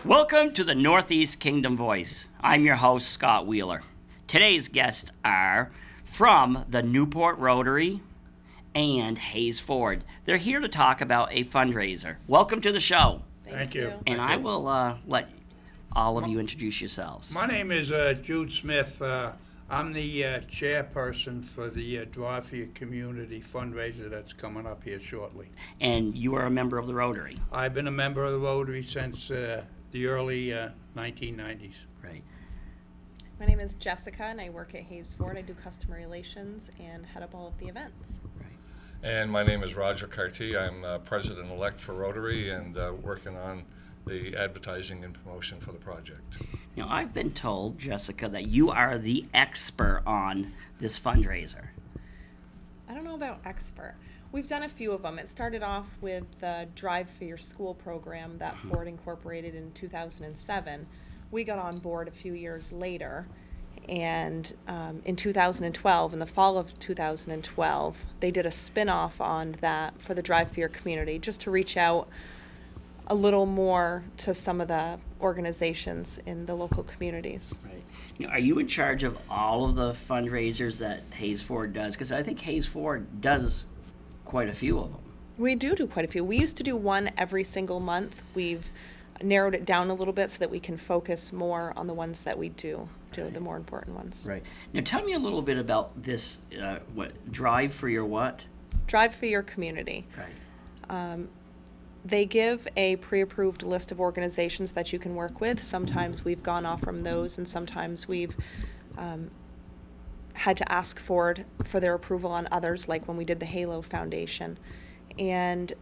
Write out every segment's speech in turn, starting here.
Welcome to the Northeast Kingdom Voice. I'm your host, Scott Wheeler. Today's guests are from the Newport Rotary and Hayes Ford. They're here to talk about a fundraiser. Welcome to the show. Thank you. And I will let all of you introduce yourselves. My name is Jude Smith. I'm the chairperson for the Drive for Your Community fundraiser that's coming up here shortly. And you are a member of the Rotary. I've been a member of the Rotary since the early 1990s. Right. My name is Jessica, and I work at Hayes Ford. I do customer relations and head up all of the events. Right. And my name is Roger Carty. I'm president-elect for Rotary and working on the advertising and promotion for the project. Now, I've been told, Jessica, that you are the expert on this fundraiser. I don't know about expert. We've done a few of them. It started off with the Drive for Your School program that Ford incorporated in 2007. We got on board a few years later, and in 2012, in the fall of 2012, they did a spin-off on that for the Drive for Your Community, just to reach out a little more to some of the organizations in the local communities. Right. Now, are you in charge of all of the fundraisers that Hayes Ford does? Because I think Hayes Ford does quite a few of them. We do quite a few. We used to do one every single month. We've narrowed it down a little bit so that we can focus more on the ones that we do, Right. the more important ones. Right. Now, tell me a little bit about this, Drive for Your what? Drive for Your Community. Right. They give a pre-approved list of organizations that you can work with. Sometimes we've gone off from those, and sometimes we've had to ask Ford for their approval on others, like when we did the Halo Foundation. And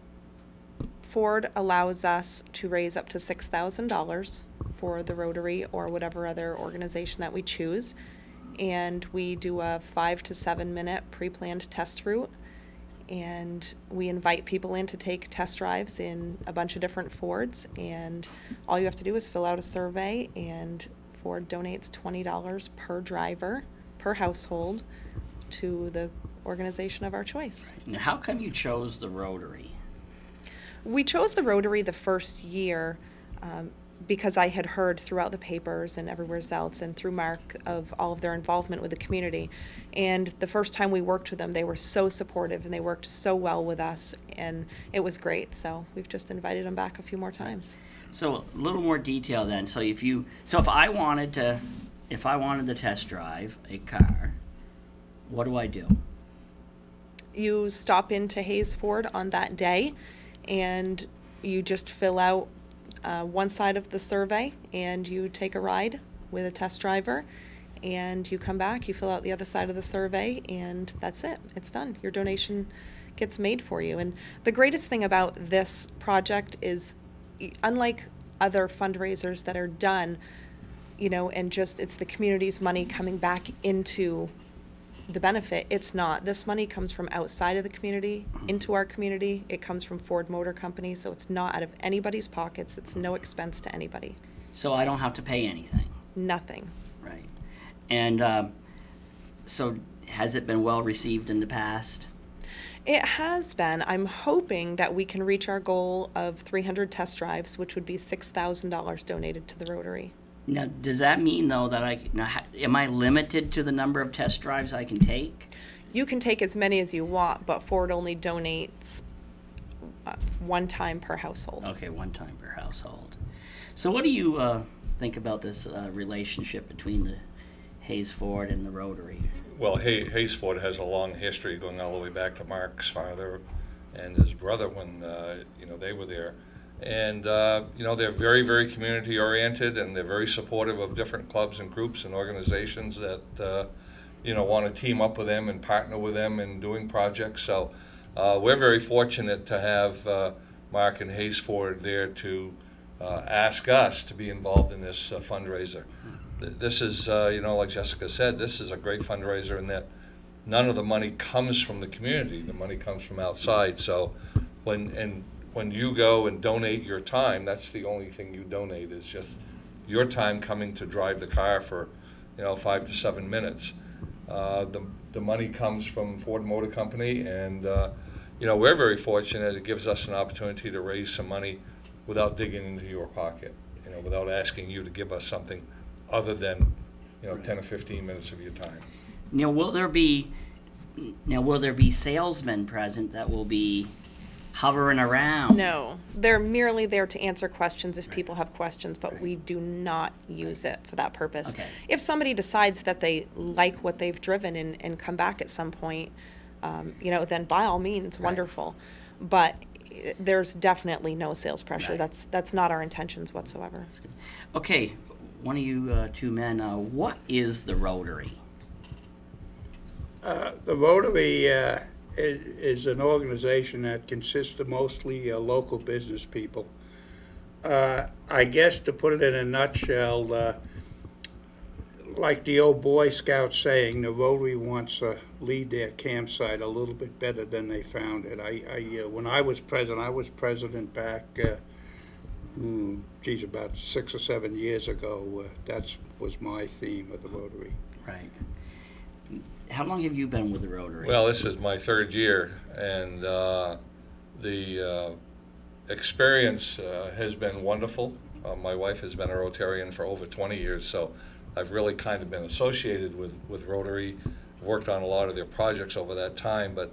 Ford allows us to raise up to $6,000 for the Rotary or whatever other organization that we choose. And we do a 5 to 7 minute pre-planned test route. And we invite people in to take test drives in a bunch of different Fords, and all you have to do is fill out a survey, and Ford donates $20 per driver, per household, to the organization of our choice. Right. Now, how come you chose the Rotary? We chose the Rotary the first year because I had heard throughout the papers and everywhere else and through Mark of all of their involvement with the community. And the first time we worked with them, they were so supportive and they worked so well with us, and it was great. So we've just invited them back a few more times. So a little more detail then. So if I wanted to test drive a car, what do I do? You stop into Hayes Ford on that day, and you just fill out one side of the survey, and you take a ride with a test driver, and you come back, you fill out the other side of the survey, and that's it. It's done. Your donation gets made for you. And the greatest thing about this project is, unlike other fundraisers that are done, and just it's the community's money coming back into the benefit, it's not. This money comes from outside of the community into our community. It comes from Ford Motor Company, so it's not out of anybody's pockets. It's no expense to anybody. So I don't have to pay anything. Nothing. Right. And so has it been well received in the past? It has been. I'm hoping that we can reach our goal of 300 test drives, which would be $6,000 donated to the Rotary. Now, does that mean, though, that am I limited to the number of test drives I can take? You can take as many as you want, but Ford only donates one time per household. Okay, one time per household. So what do you think about this relationship between the Hayes Ford and the Rotary? Well, Hayes Ford has a long history going all the way back to Mark's father and his brother when they were there. And they're very, very community oriented, and they're very supportive of different clubs and groups and organizations that want to team up with them and partner with them in doing projects. So we're very fortunate to have Mark and Hayes Ford there to ask us to be involved in this fundraiser. This is, like Jessica said, this is a great fundraiser in that none of the money comes from the community. The money comes from outside. So when you go and donate your time, that's the only thing you donate, is just your time coming to drive the car for 5 to 7 minutes. The money comes from Ford Motor Company, and we're very fortunate. It gives us an opportunity to raise some money without digging into your pocket. without asking you to give us something other than, 10 or 15 minutes of your time. Now, will there be salesmen present that will be hovering around? No, they're merely there to answer questions if people have questions, but we do not use it for that purpose. Okay. If somebody decides that they like what they've driven and come back at some point, then by all means, wonderful. But there's definitely no sales pressure. Right. That's not our intentions whatsoever. Okay, one of you two men, what is the Rotary? The Rotary is an organization that consists of mostly local business people. I guess to put it in a nutshell, like the old Boy Scout saying, the Rotary wants to lead their campsite a little bit better than they found it. When I was president back, about 6 or 7 years ago. That was my theme of the Rotary. Right. How long have you been with the Rotary? Well, this is my 3rd year, and the experience has been wonderful. My wife has been a Rotarian for over 20 years, so I've really kind of been associated with Rotary, worked on a lot of their projects over that time, but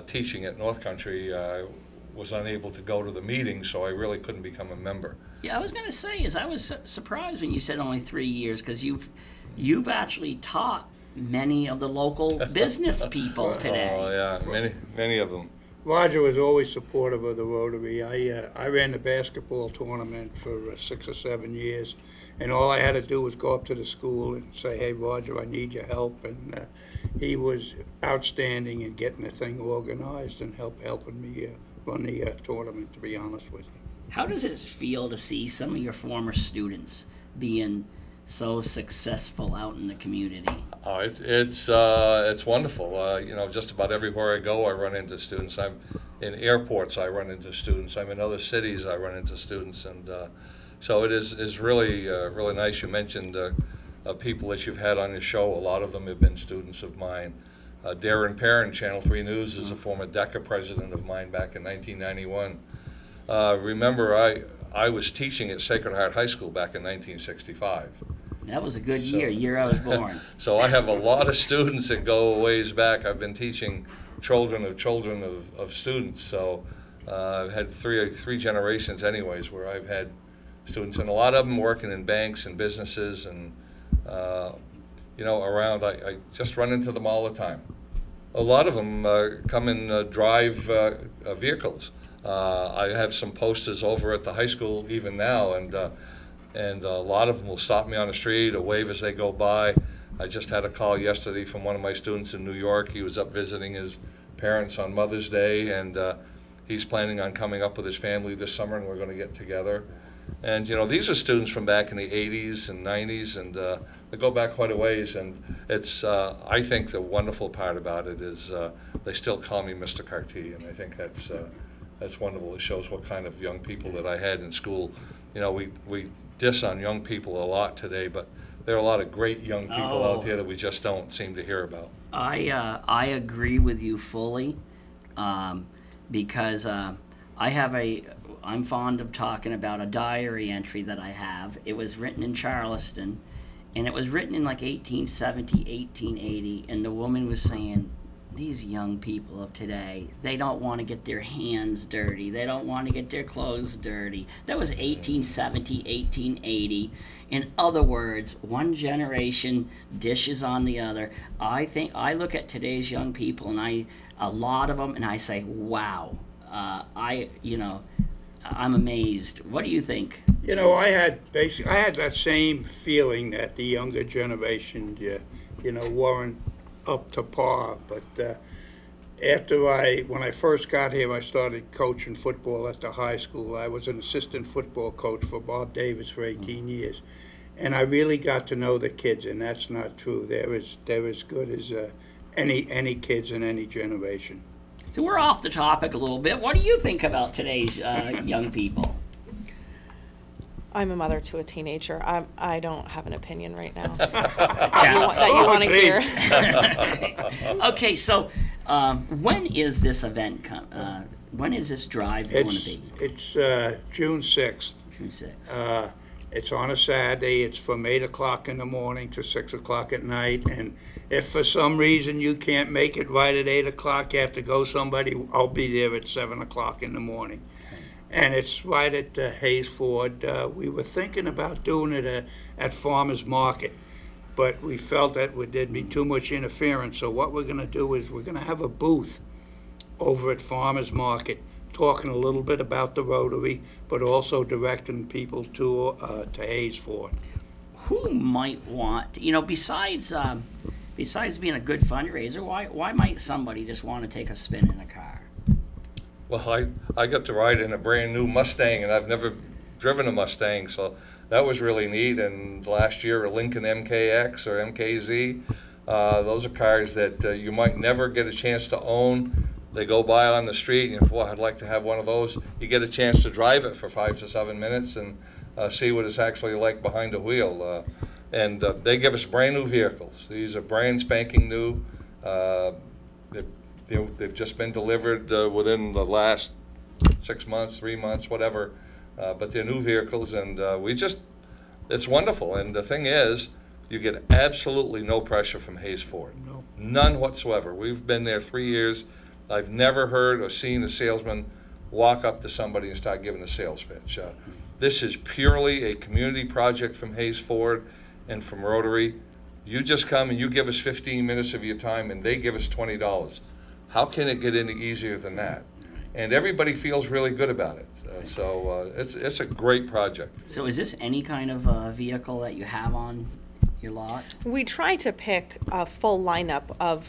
teaching at North Country, I was unable to go to the meetings, so I really couldn't become a member. Yeah, I was going to say, I was surprised when you said only 3 years, because you've actually taught many of the local business people today. Oh, yeah, many of them. Roger was always supportive of the Rotary. I ran the basketball tournament for 6 or 7 years, and all I had to do was go up to the school and say, "Hey, Roger, I need your help." And he was outstanding in getting the thing organized and helping me run the tournament, to be honest with you. How does it feel to see some of your former students being so successful out in the community? Oh, it's wonderful. Just about everywhere I go, I run into students. I'm in airports, I run into students. I'm in other cities, I run into students, and so it is really really nice. You mentioned people that you've had on your show. A lot of them have been students of mine. Darren Perrin, Channel 3 News, is a former DECA president of mine back in 1991. Remember, I was teaching at Sacred Heart High School back in 1965. That was a good year I was born. So I have a lot of students that go a ways back. I've been teaching children of students, so I've had three generations anyways where I've had students, and a lot of them working in banks and businesses and around. I just run into them all the time. A lot of them come and drive vehicles. I have some posters over at the high school even now, and a lot of them will stop me on the street or wave as they go by. I just had a call yesterday from one of my students in New York. He was up visiting his parents on Mother's Day, and he's planning on coming up with his family this summer, and we're going to get together. And these are students from back in the 80s and 90s, and they go back quite a ways. And it's I think the wonderful part about it is they still call me Mr. Carty, and I think that's wonderful. It shows what kind of young people that I had in school. We diss on young people a lot today, but there are a lot of great young people out there that we just don't seem to hear about. I agree with you fully, because I'm fond of talking about a diary entry that I have. It was written in Charleston, and it was written in like 1870, 1880, and the woman was saying, these young people of today, they don't want to get their hands dirty. They don't want to get their clothes dirty. That was 1870, 1880. In other words, one generation dishes on the other. I look at today's young people, and a lot of them, and I say, wow. I'm amazed. What do you think? I had that same feeling that the younger generation, weren't up to par. But when I first got here, I started coaching football at the high school. I was an assistant football coach for Bob Davis for 18 years, and I really got to know the kids. And that's not true. They're as good as any kids in any generation. So we're off the topic a little bit. What do you think about today's young people? I'm a mother to a teenager. I don't have an opinion right now that you want to hear. Okay, so when is this event when is this drive going to be? It's June 6th. June 6th. It's on a Saturday. It's from 8 o'clock in the morning to 6 o'clock at night. And if for some reason you can't make it right at 8 o'clock, you have to go somebody, I'll be there at 7 o'clock in the morning. And it's right at Hayes Ford. We were thinking about doing it at Farmers Market, but we felt that there'd be too much interference. So what we're going to do is we're going to have a booth over at Farmers Market, talking a little bit about the Rotary, but also directing people to Hayes Ford. Who might want, besides being a good fundraiser, why might somebody just want to take a spin in a car? Well, I got to ride in a brand new Mustang, and I've never driven a Mustang, so that was really neat. And last year, a Lincoln MKX or MKZ, those are cars that you might never get a chance to own. They go by on the street, and boy, I'd like to have one of those. You get a chance to drive it for 5 to 7 minutes and see what it's actually like behind the wheel. And they give us brand new vehicles. These are brand spanking new. They've just been delivered within the last 6 months, 3 months, whatever. But they're new vehicles, and it's wonderful. And the thing is, you get absolutely no pressure from Hayes Ford. No. None whatsoever. We've been there 3 years. I've never heard or seen a salesman walk up to somebody and start giving a sales pitch. This is purely a community project from Hayes Ford and from Rotary. You just come and you give us 15 minutes of your time, and they give us $20. How can it get any easier than that? And everybody feels really good about it. So it's a great project. So is this any kind of vehicle that you have on your lot? We try to pick a full lineup of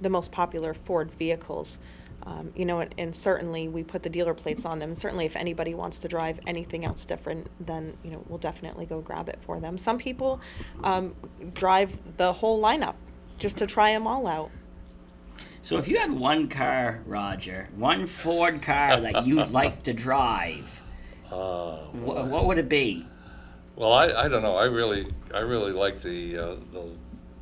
the most popular Ford vehicles, and certainly we put the dealer plates on them. And certainly if anybody wants to drive anything else different, then we'll definitely go grab it for them. Some people drive the whole lineup just to try them all out. So if you had one car, Roger, one Ford car that you'd like to drive, what would it be? Well, I don't know. I really like the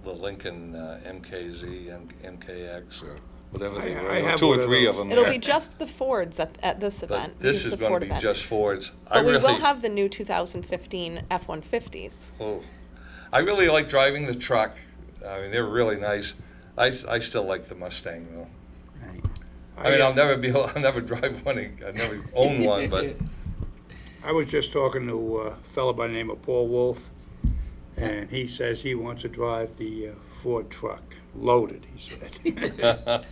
Lincoln MKZ and MKX or whatever they I were. have 2 one or of 3 of those. them. It'll there. be just the Fords at this But event. this It's is a going Ford to be event. just Fords. But we will have the new 2015 F-150s. Oh, I really like driving the truck. I mean, they're really nice. I still like the Mustang though. Right. I mean, I'll never drive one. I'll never own one, but I was just talking to a fellow by the name of Paul Wolf, and he says he wants to drive the Ford truck, loaded, he said.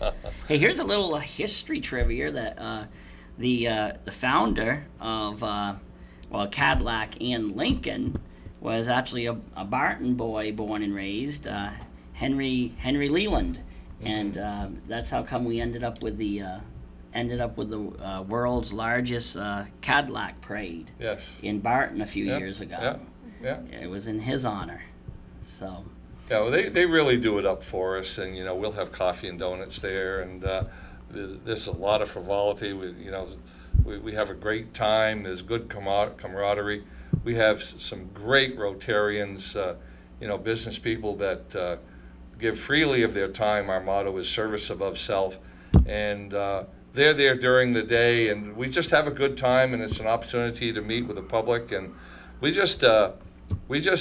Hey, here's a little history trivia that the founder of Cadillac and Lincoln was actually a Barton boy, born and raised, Henry Leland, and that's how come we ended up with the world's largest Cadillac parade. yes. In Barton a few Yeah, years ago. Yeah. It was in his honor. So. Yeah, well, they really do it up for us, and we'll have coffee and donuts there, and there's a lot of frivolity. We have a great time. There's good camaraderie. We have some great Rotarians, business people that give freely of their time. Our motto is service above self, and they're there during the day, and we just have a good time, and it's an opportunity to meet with the public, and we just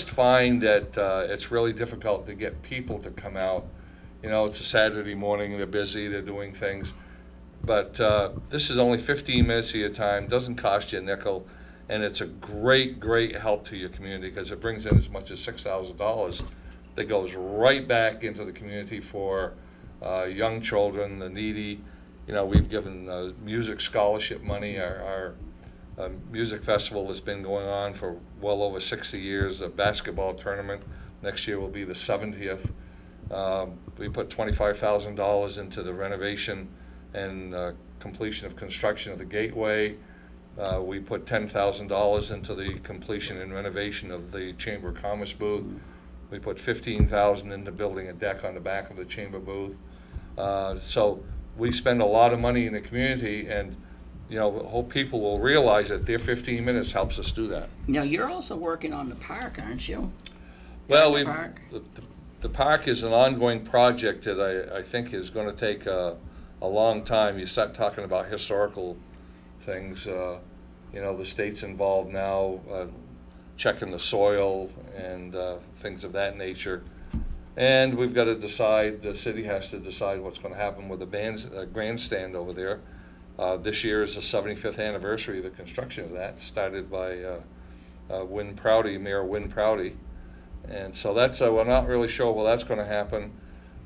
find that it's really difficult to get people to come out. It's a Saturday morning, they're busy, they're doing things, but this is only 15 minutes of your time, doesn't cost you a nickel, and it's a great help to your community because it brings in as much as $6,000 that goes right back into the community for young children, the needy. We've given music scholarship money. Our music festival has been going on for well over 60 years, a basketball tournament. Next year will be the 70th. We put $25,000 into the renovation and completion of construction of the Gateway. We put $10,000 into the completion and renovation of the Chamber of Commerce booth. We put $15,000 into building a deck on the back of the Chamber booth. So we spend a lot of money in the community, and hope people will realize that their 15 minutes helps us do that. You're also working on the park, aren't you? Well, Park? the park is an ongoing project that I think is going to take a long time. You start talking about historical things. You know, the state's involved now, checking the soil and things of that nature. And we've got to decide, the city has to decide what's going to happen with the grandstand over there. This year is the 75th anniversary of the construction of that, started by Mayor Win Prouty. And so that's, we're not really sure where that's going to happen.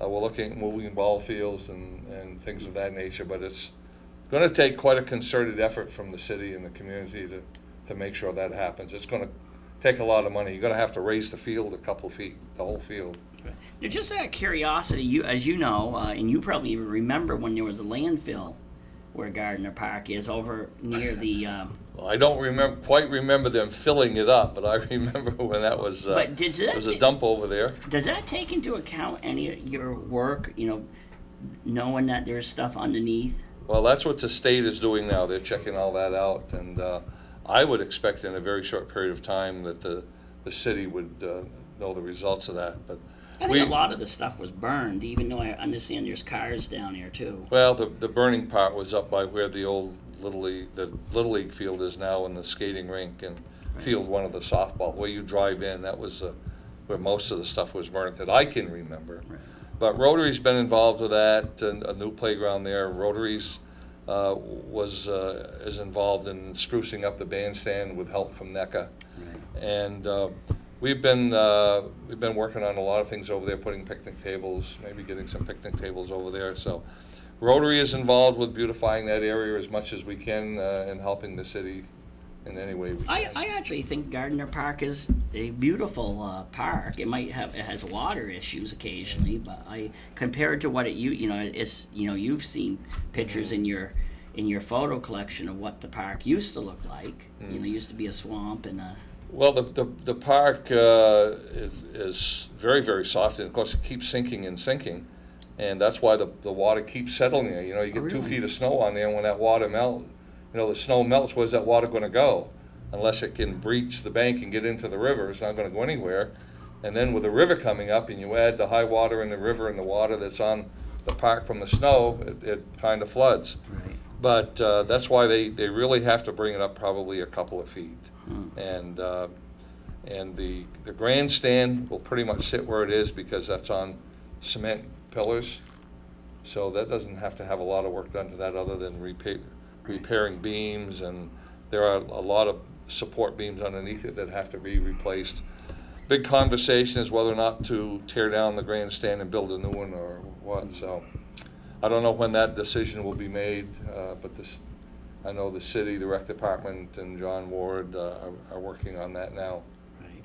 We're looking at moving ball fields and things of that nature, but it's going to take quite a concerted effort from the city and the community to make sure that happens. It's going to take a lot of money. You're going to have to raise the field a couple feet, the whole field. Now, just out of curiosity, as you know, and you probably even remember when there was a landfill where Gardner Park is over near the. Well, I don't quite remember them filling it up, but I remember when that was. But there was a dump over there. Does that take into account any of your work? You know, knowing that there's stuff underneath. Well, that's what the state is doing now. They're checking all that out, and I would expect in a very short period of time that the city would know the results of that. But I think a lot of the stuff was burned, even though I understand there's cars down there too. Well, the burning part was up by where the old Little League field is now, and the skating rink and field one of the softball. Where you drive in, that was where most of the stuff was burnt that I can remember. Right. But Rotary's been involved with that, and a new playground there. Rotary's is involved in sprucing up the bandstand with help from NEK. Right. And we've been working on a lot of things over there, putting picnic tables, maybe getting some picnic tables over there. So Rotary is involved with beautifying that area as much as we can and helping the city in any way we can. I actually think Gardner Park is a beautiful park. It has water issues occasionally, but compared to what you've seen pictures in your photo collection of what the park used to look like. You know, it used to be a swamp and a. Well, the park is very, very soft, and of course it keeps sinking and sinking, and that's why the water keeps settling there. You know, you get 2 feet of snow on there, and when that water melts, you know, the snow melts, where's that water going to go? Unless it can breach the bank and get into the river, it's not going to go anywhere. And then with the river coming up, and you add the high water in the river and the water that's on the park from the snow, it kind of floods. Right. But that's why they really have to bring it up probably a couple of feet. And the grandstand will pretty much sit where it is because that's on cement pillars. So that doesn't have to have a lot of work done to that other than repairing beams, and there are a lot of support beams underneath it that have to be replaced. Big conversation is whether or not to tear down the grandstand and build a new one or what. So I don't know when that decision will be made, but I know the city, the rec department, and John Ward are working on that now. Right.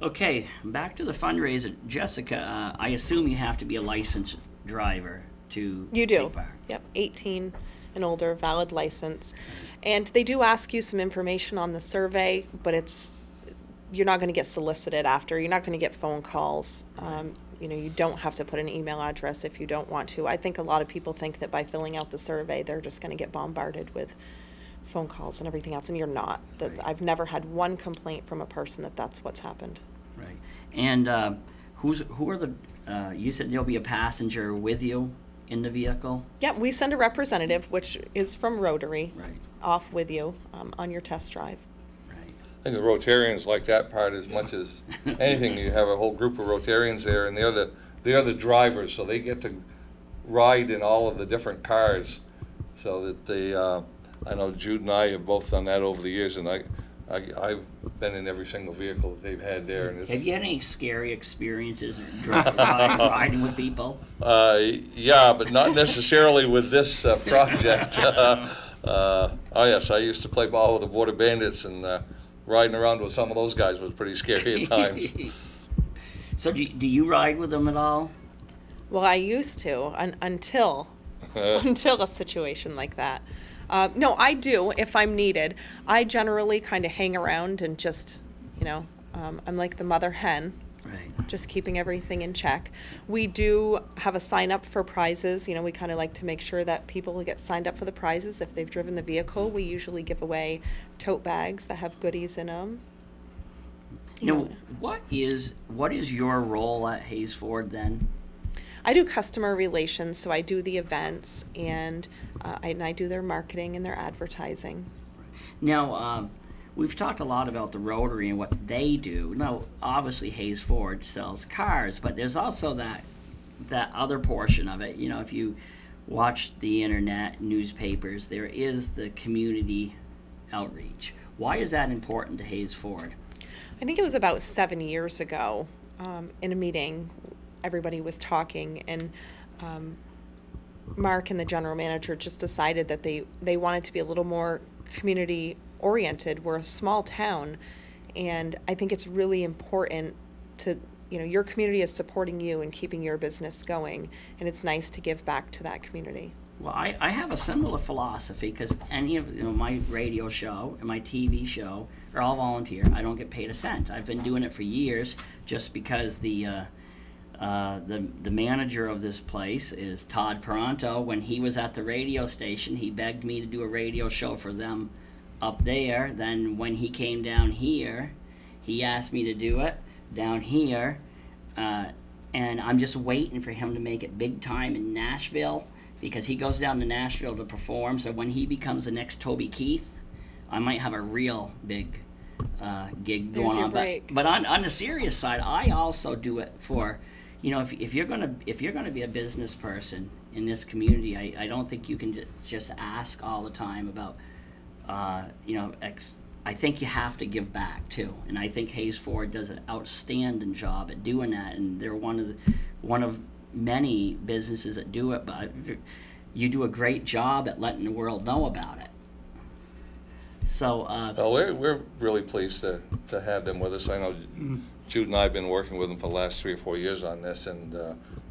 Okay, back to the fundraiser. Jessica, I assume you have to be a licensed driver to You do. take part. Yep, 18 and older, valid license. And they do ask you some information on the survey, but you're not going to get solicited after. You're not going to get phone calls. You know, you don't have to put an email address if you don't want to. I think a lot of people think that by filling out the survey, they're just going to get bombarded with phone calls and everything else, and you're not. Right. I've never had one complaint from a person that's what's happened. Right. And who are the? You said there'll be a passenger with you in the vehicle. Yeah, we send a representative, which is from Rotary, Right. off with you on your test drive. Right. I think the Rotarians like that part as much as anything. You have a whole group of Rotarians there, and they're the drivers, so they get to ride in all of the different cars, so that they. I know Jude and I have both done that over the years, and I've been in every single vehicle that they've had there. And Have you had any scary experiences riding with people? Yeah, but not necessarily with this project. Oh yes, I used to play ball with the Border Bandits, and riding around with some of those guys was pretty scary at times. So do you ride with them at all? Well, I used to until a situation like that. No, I do if I'm needed. I generally kind of hang around and just, I'm like the mother hen, Right. just keeping everything in check. We do have a sign up for prizes. We kind of like to make sure that people get signed up for the prizes. If they've driven the vehicle, we usually give away tote bags that have goodies in them. Now, what is your role at Hayes Ford then? I do customer relations, so I do the events, and I do their marketing and their advertising. Now, we've talked a lot about the Rotary and what they do. Now, obviously, Hayes Ford sells cars, but there's also that other portion of it. You know, if you watch the internet, newspapers, there is the community outreach. Why is that important to Hayes Ford? I think it was about 7 years ago, in a meeting, everybody was talking, and Mark and the general manager just decided that they wanted to be a little more community oriented. We're a small town, and I think it's really important to, your community is supporting you and keeping your business going, and it's nice to give back to that community. Well, I have a similar philosophy, because any of my radio show and my TV show are all volunteer. I don't get paid a cent. I've been doing it for years, just because the manager of this place is Todd Peranto. When he was at the radio station, he begged me to do a radio show for them up there. Then when he came down here, he asked me to do it down here, and I'm just waiting for him to make it big time in Nashville, because he goes down to Nashville to perform. So when he becomes the next Toby Keith, I might have a real big gig There's going your on. break. But on the serious side, I also do it for, if you're gonna be a business person in this community, I don't think you can just ask all the time about, I think you have to give back too, and I think Hayes Ford does an outstanding job at doing that, and they're one of many businesses that do it. But you do a great job at letting the world know about it. So, well, we're really pleased to have them with us. I know Jude and I have been working with them for the last 3 or 4 years on this, and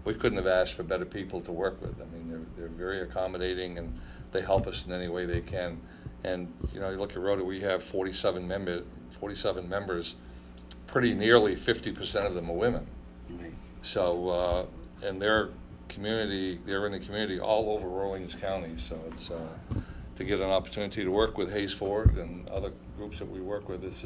we couldn't have asked for better people to work with. I mean, they're very accommodating, and they help us in any way they can. And you look at Rotary, we have 47 members. Pretty nearly 50% of them are women. right. So, and they're in the community all over Orleans County. So it's to get an opportunity to work with Hayes Ford and other groups that we work with. It's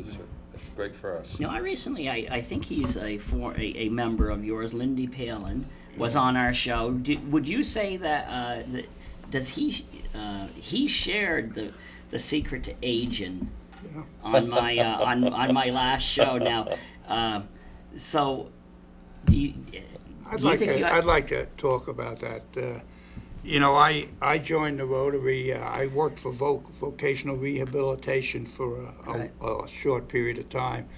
great for us. I recently, I think he's a member of yours, Lindy Palin, was on our show. Would you say that does he shared the secret to aging on my on my last show now? So, I'd like to talk about that. I joined the Rotary. I worked for vocational rehabilitation for a short period of time.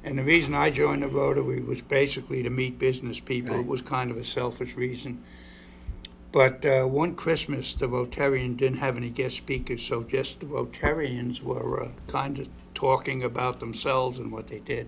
And the reason I joined the Rotary was basically to meet business people. Right. It was kind of a selfish reason. But one Christmas, the Rotarian didn't have any guest speakers, so just the Rotarians were kind of talking about themselves and what they did.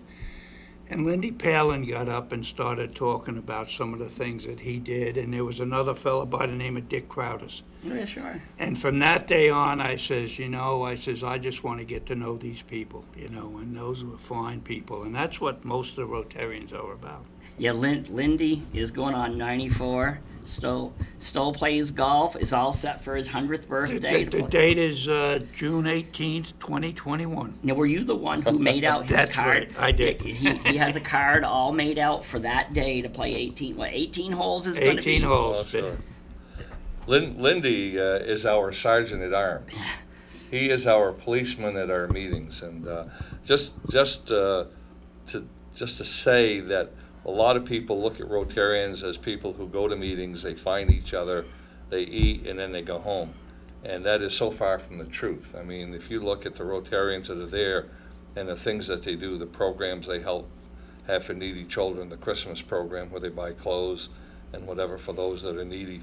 And Lindy Palin got up and started talking about some of the things that he did, and there was another fellow by the name of Dick Crowders. Yeah, sure. And from that day on, I says, I just want to get to know these people, and those were fine people. And that's what most of the Rotarians are about. Yeah, Lindy is going on 94. Stoll plays golf. Is all set for his 100th birthday. The date is June 18th, 2021. Now, were you the one who made out his That's card? right, I did. He has a card all made out for that day to play 18 holes is going to be? 18 holes. Oh, sure. Lindy is our sergeant at arms. He is our policeman at our meetings, and just to say that a lot of people look at Rotarians as people who go to meetings, they find each other, they eat, and then they go home. And that is so far from the truth. I mean, if you look at the Rotarians that are there and the things that they do, the programs they help have for needy children, the Christmas program where they buy clothes and whatever for those that are needy.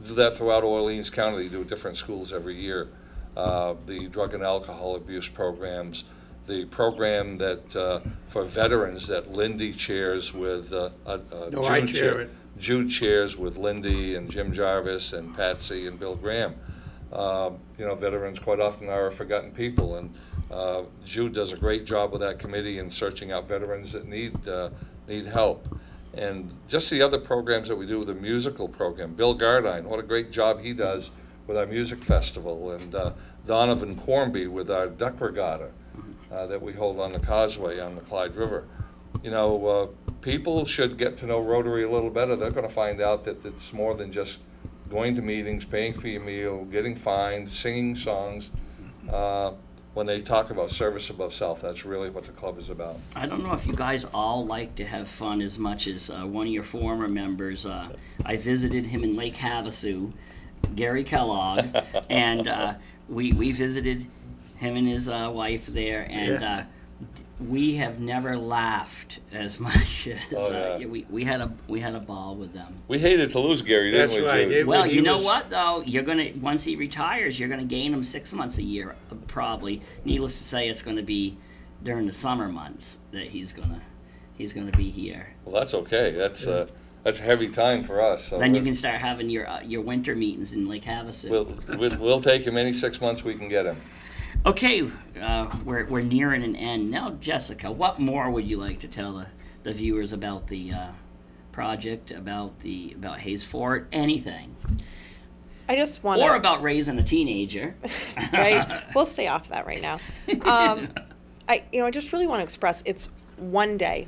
Do that throughout Orleans County. They do different schools every year. The drug and alcohol abuse programs, the program that for veterans that Lindy chairs with Jude chairs with Lindy and Jim Jarvis and Patsy and Bill Graham. Veterans quite often are forgotten people, and Jude does a great job with that committee in searching out veterans that need help. And just the other programs that we do with the musical program, Bill Gardine, what a great job he does with our music festival, and Donovan Cornby with our duck regatta that we hold on the causeway on the Clyde River. People should get to know Rotary a little better. They're going to find out that it's more than just going to meetings, paying for your meal, getting fined, singing songs. when they talk about service above self, that's really what the club is about. I don't know if you guys all like to have fun as much as one of your former members. I visited him in Lake Havasu, Gary Kellogg, and we visited him and his wife there, and we have never laughed as much as we had a ball with them. We hated to lose Gary, didn't That's we, right. Judy? Well, you know what though? You're gonna once he retires, you're gonna gain him 6 months a year, probably. Needless to say, it's gonna be during the summer months that he's gonna be here. Well, that's okay. That's a heavy time for us. So Then you can start having your winter meetings in Lake Havasu. We'll take him any 6 months we can get him. Okay, we're nearing an end now. Jessica, what more would you like to tell the viewers about the project, about Hayes Fort, anything, I just want or about raising a teenager? right? We'll stay off that right now. I just really want to express it's one day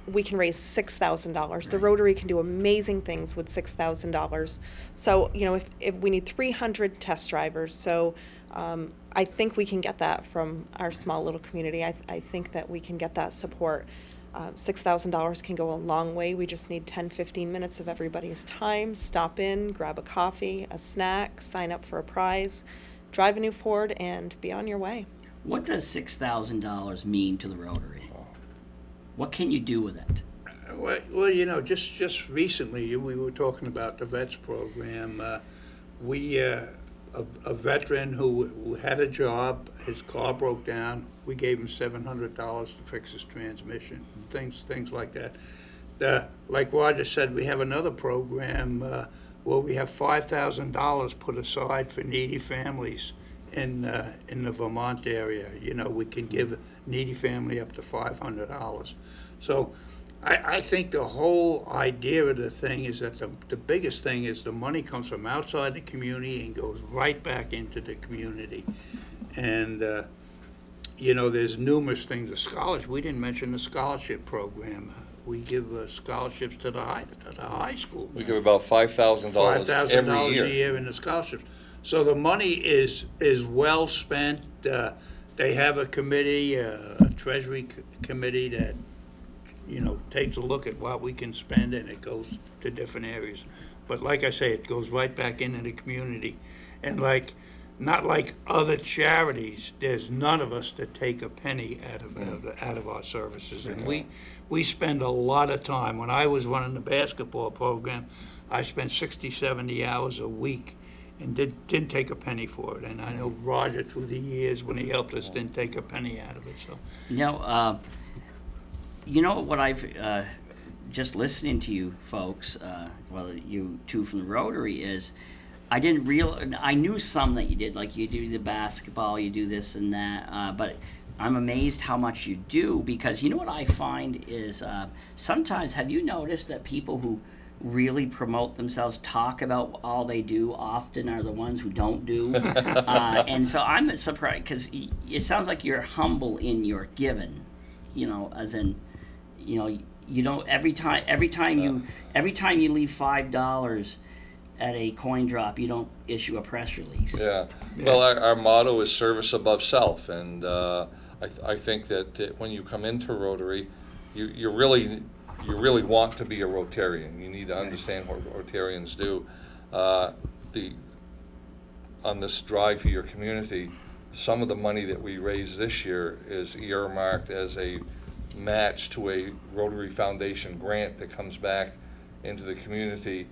we can raise $6,000. The Rotary can do amazing things with $6,000. So if we need 300 test drivers, so I think we can get that from our small little community. I think that we can get that support. $6,000 can go a long way. We just need 10-15 minutes of everybody's time. Stop in, grab a coffee, a snack, sign up for a prize, drive a new Ford, and be on your way. What does $6,000 mean to the Rotary? What can you do with it? Well, just recently we were talking about the vets program. A veteran who had a job, his car broke down. We gave him $700 to fix his transmission, things like that. Like Roger said, we have another program where we have $5,000 put aside for needy families in the Vermont area. We can give a needy family up to $500. So I think the whole idea of the thing is that the biggest thing is the money comes from outside the community and goes right back into the community. And, there's numerous things. The scholarship, we didn't mention the scholarship program. We give scholarships to the high school. We give about $5,000 every year. a year in the scholarships. So the money is well spent. They have a committee, a treasury committee that takes a look at what we can spend, and it goes to different areas. But like I say, it goes right back into the community. And not like other charities, there's none of us that take a penny out of our services. And we spend a lot of time. When I was running the basketball program, I spent 60, 70 hours a week and didn't take a penny for it. And I know Roger, through the years, when he helped us, didn't take a penny out of it. So. What I've just listening to you folks, you two from the Rotary, is I knew some that you did, like you do the basketball, you do this and that, but I'm amazed how much you do, because what I find is sometimes, have you noticed that people who really promote themselves, talk about all they do, often are the ones who don't do? And so I'm surprised, because it sounds like you're humble in your giving, as in, you don't, every time you leave $5 at a coin drop, you don't issue a press release. Yeah. Well, our motto is service above self, and I think that when you come into Rotary, you really want to be a Rotarian. You need to understand what Rotarians do. On this drive for your community, some of the money that we raise this year is earmarked as a match to a Rotary Foundation grant that comes back into the community.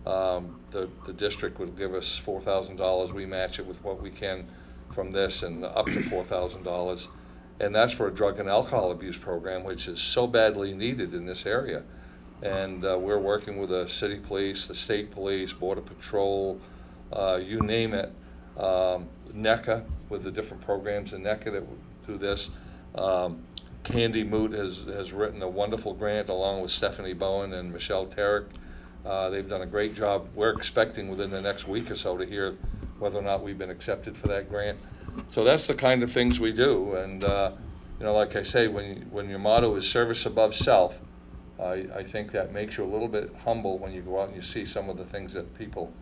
The district would give us $4,000. We match it with what we can from this, and up to $4,000. And that's for a drug and alcohol abuse program, which is so badly needed in this area. And we're working with the city police, the state police, border patrol, you name it. NEK, with the different programs in NEK that do this. Candy Moot has written a wonderful grant along with Stephanie Bowen and Michelle Terrick. They've done a great job. We're expecting within the next week or so to hear whether or not we've been accepted for that grant. So that's the kind of things we do. And like I say, when your motto is service above self, I think that makes you a little bit humble when you go out and you see some of the things that people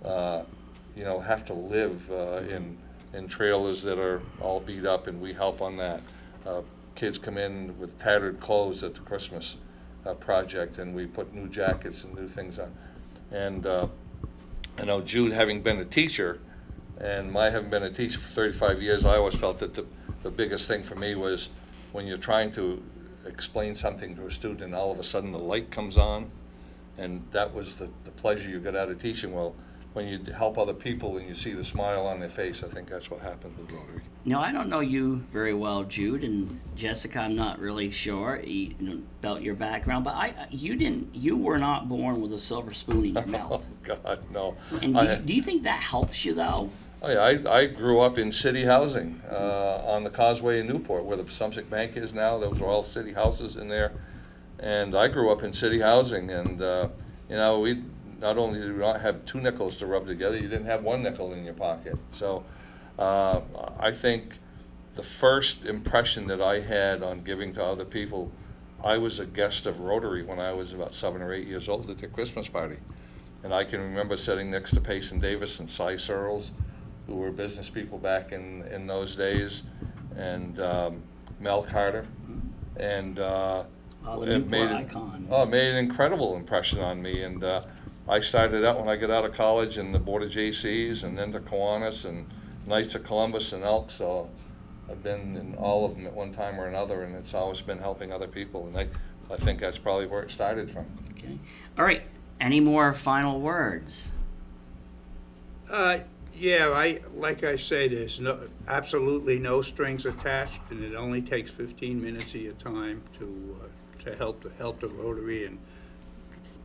have to live in in trailers that are all beat up, and we help on that. Kids come in with tattered clothes at the Christmas project, and we put new jackets and new things on. And I know Jude, having been a teacher, and my having been a teacher for 35 years, I always felt that the biggest thing for me was when you're trying to explain something to a student and all of a sudden the light comes on, and that was the pleasure you get out of teaching. Well, when you help other people and you see the smile on their face, I think that's what happened with Rotary. Now, I don't know you very well, Jude, and Jessica, I'm not really sure about your background, but you were not born with a silver spoon in your mouth. Oh, God, no. And do you think that helps you, though? Oh, yeah, I grew up in city housing on the Causeway in Newport, where the Sumsick Bank is now. Those were all city houses in there. And I grew up in city housing, and, you know, we not only did we not have 2 nickels to rub together, you didn't have 1 nickel in your pocket. So I think the first impression that I had on giving to other people, I was a guest of Rotary when I was about 7 or 8 years old at their Christmas party. And I can remember sitting next to Payson Davis and Cy Searles, who were business people back in those days, and Mel Carter, and it made icons. Oh, it made an incredible impression on me. And I started out when I got out of college in the Board of JCs, and then to Kiwanis and Knights of Columbus and Elk. So I've been in all of them at one time or another, and it's always been helping other people. And I think that's probably where it started from. Okay. All right. Any more final words? Yeah, like I say, there's absolutely no strings attached, and it only takes 15 minutes of your time to help the Rotary. And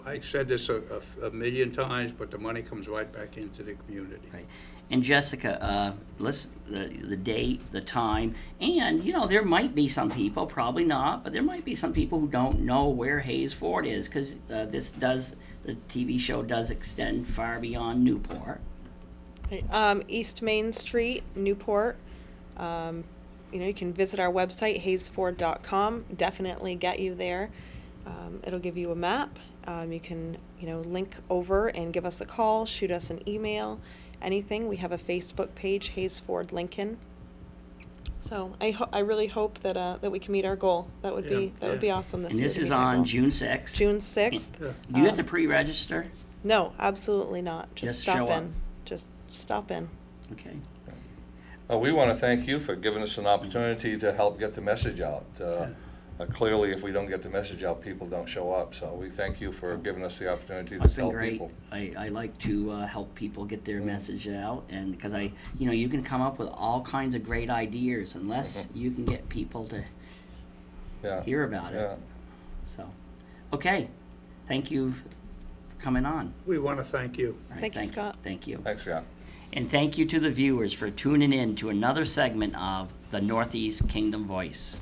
I said this a million times, but the money comes right back into the community. Right. And Jessica, listen, the date, the time, and you know there might be some people, probably not, but there might be some people who don't know where Hayes Ford is, because the TV show does extend far beyond Newport. East Main Street, Newport. You can visit our website, hayesford.com. Definitely get you there. It'll give you a map. You can, link over and give us a call, shoot us an email, anything. We have a Facebook page, Hayes Ford Lincoln. So I really hope that we can meet our goal. That would be awesome this year. And this is on June 6th. June 6th. Do you have to pre-register? No, absolutely not. Just stop show in. up. Just stop in. Okay. We want to thank you for giving us an opportunity to help get the message out. Clearly, if we don't get the message out, people don't show up. So we thank you for giving us the opportunity It's to been help great. people. I like to help people get their message out, and because you can come up with all kinds of great ideas unless you can get people to hear about it. Yeah. So, okay, thank you for coming on. We want to thank you. All right, Thank you, Scott. Thank you. Thanks, Scott. And thank you to the viewers for tuning in to another segment of the Northeast Kingdom Voice.